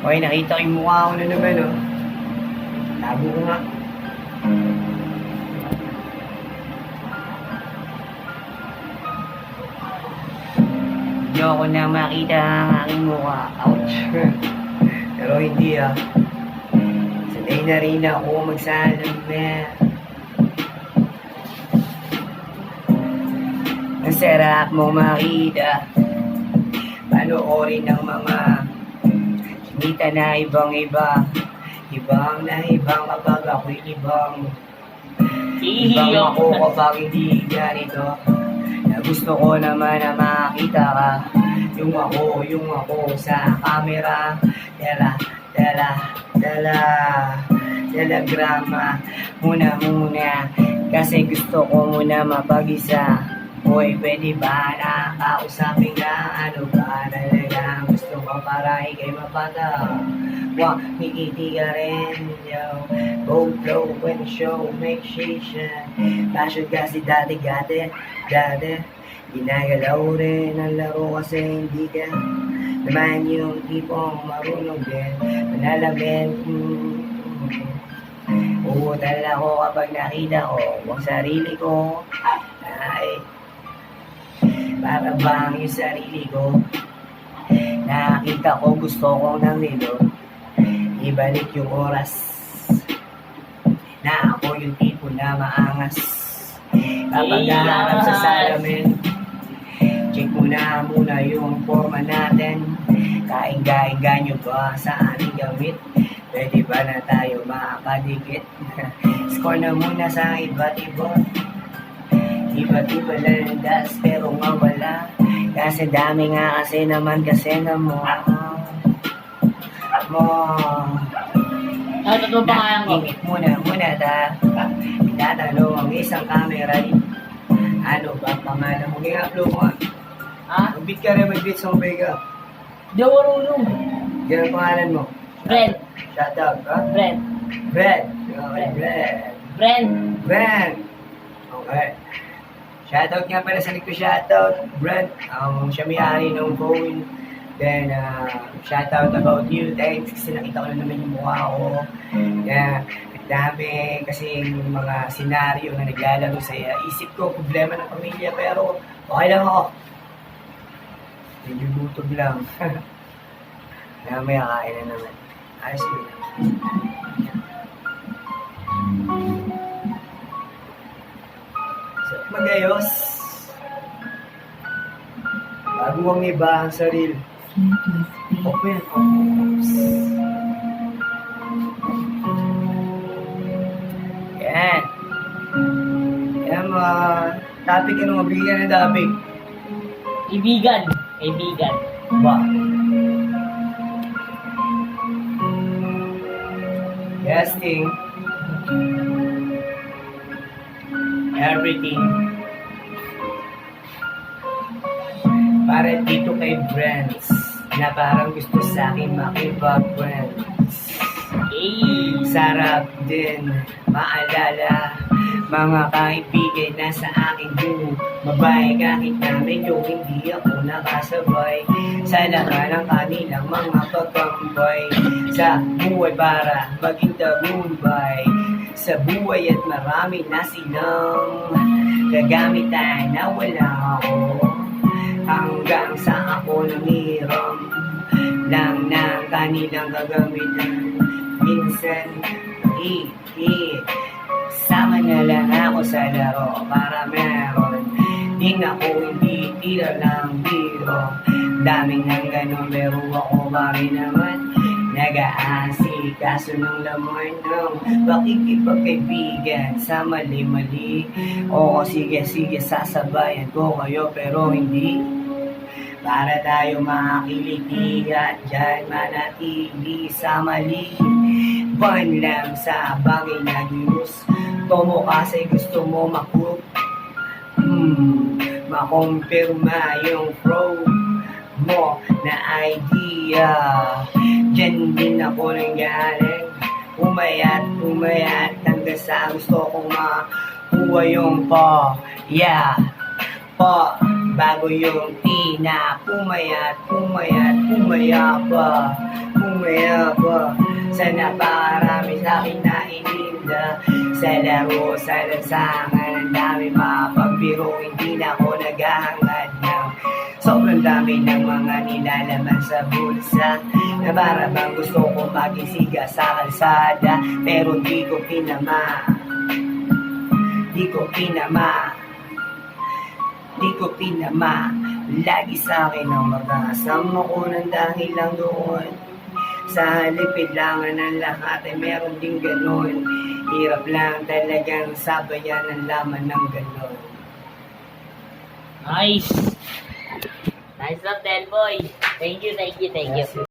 Okay, nakita ko yung mukha ko na naman, oh. Tago ko nga. Hindi ako na makita ang aking mukha. Ouch. Pero hindi, ah. Sanay na rin ako magsalamin. Ang sarap mo makita. Panoorin ng mga sinita na ibang-iba. Ibang na ibang kapag ako'y ibang. Ibang ako kapag hindi ganito. Na gusto ko naman na makita ka. Yung ako sa camera. Telegrama. Muna. Kasi gusto ko muna mapag-isa. Hoy, pwede ba na kausapin ka? Ano ba talaga gusto ko para ikay mapata? Mikiti ka rin, yo. Go, flow, when show, make station. Passion kasi dati. Ginagalaw rin ang laro kasi hindi ka naman yung tipong marunong din. Manalamin, uutal ako kapag nakita ko ang sarili ko. Ay, para bang yung sarili ko nakita ko, gusto kong namilo. Ibalik yung oras na ako yung tipo na maangas. Kapag haharap sa salamin, check muna yung forma natin. Kainga nyo ba sa aming gamit? Pwede ba na tayo makakadikit? Score na muna sa iba't iba. Iba't iba landas pero mawala. Kasi dami nga kasi naman kasi na mo. Totoo ba kaya ko? Ingit muna ta. Tinatanong ang isang camera rin. Ano ba pangalan mo? I-upload mo nga. Ha? Mag-beat ka rin, mag-beat sa Omega. Di ako marunong. Yan ang pangalan mo. Brent. Shoutout, ha? Brent. Brad. Okay, Brad. Brent. Brad. Okay. Shoutout nga pala sa nagko shoutout, Brad. Siya may-ari ng phone. Then, shoutout about you. Thanks kasi nakita ko na naman yung mukha ko. Yeah. Dami kasi yung mga senaryo na naglalaro sa isip ko, problema ng pamilya, pero okay lang ako. Medyo gutom lang. Mamaya kain na naman. Ayos mo na. So, magayos. Bago ang iba ang sarili. Open. Oops. Yan. Yan mga topic. Ano mabigyan ng topic? Ibigan. Ba? Testing. Everything. Para dito kay Brands na parang gusto sa akin makipag-friends. Sarap din maalala mga kaibigan na sa aking bumabay kahit na medyo hindi ako nakasabay sa lahat ng kanilang mga pagkambay sa buhay para maging tagumpay sa buhay at marami na silang gagamitan na wala ako hanggang sa ako nangiram lang ng kanilang gagamitan. Minsan, sama na lang ako sa laro para meron din ako hindi tira lang biro. Daming nang ganun pero ako bari naman nag-aasikaso ng laman ng pakikipagkaibigan sa mali-mali. Oo, sige, sasabayan ko kayo pero hindi para tayo makakiliti at dyan manatili sa mali. Ban lang sa bagay na ginusto mo kasi gusto mo makumpirma yung pro mo na idea. Dyan din ako nanggaling umayat hanggang sa gusto kong makuha yung bago yung tina pumayat pa umayapa. Sa napakarami sa'kin na ininda. Sa laro, sa lansangan, ang dami mapagbiro. Hindi na ako naghahangad ng sobrang dami ng mga nilalaman sa bulsa. Na para bang gusto ko magisiga sa kalsada. Pero di ko pinama. Lagi sa akin ang mag-aasam ako ng dahil lang doon. Sa halipid langan ng lahat ay meron din ganon. Hirap lang talagang sabayan ang laman ng ganon. Nice. Nice job, Del Boy. Thank you.